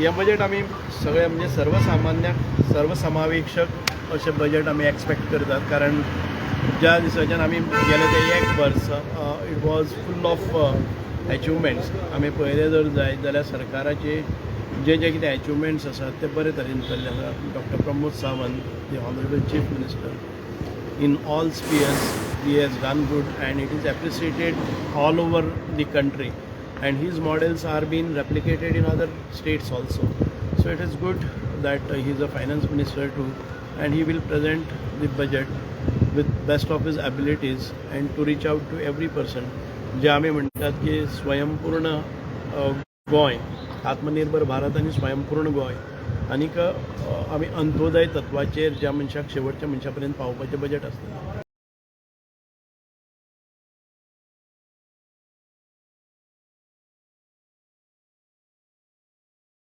या बजेट आम्ही सगळे म्हणजे सर्वसामान्य सर्वसमावेशक असे बजेट आम्ही एक्सपेक्ट करतात, कारण ज्या दिसाच्यान आम्ही गेले ते एक वर्स it was full of achievements. आम्ही पळयले जर जायत जाल्यार सरकाराचे जे कितें अचिवमेंट्स आसात ते बरे तरेन चल्ले आसा. Doctor Pramod Sawant, the honourable chief minister, in all spheres he has done good and it is appreciated all over the country, and his models are being replicated in other states also. So it is good that he is a finance minister too, and he will present the budget with best of his abilities and to reach out to every person. जे आम्ही म्हणतात की स्वयंपूर्ण गोंय, आत्मनिर्भर भारत आणि स्वयंपूर्ण गोंय, आनीक आमी अंत्योदय तत्वाचेर ज्या मनशाक शेवटच्या मनशा पर्यंत पावोवपाचें बजेट आसता.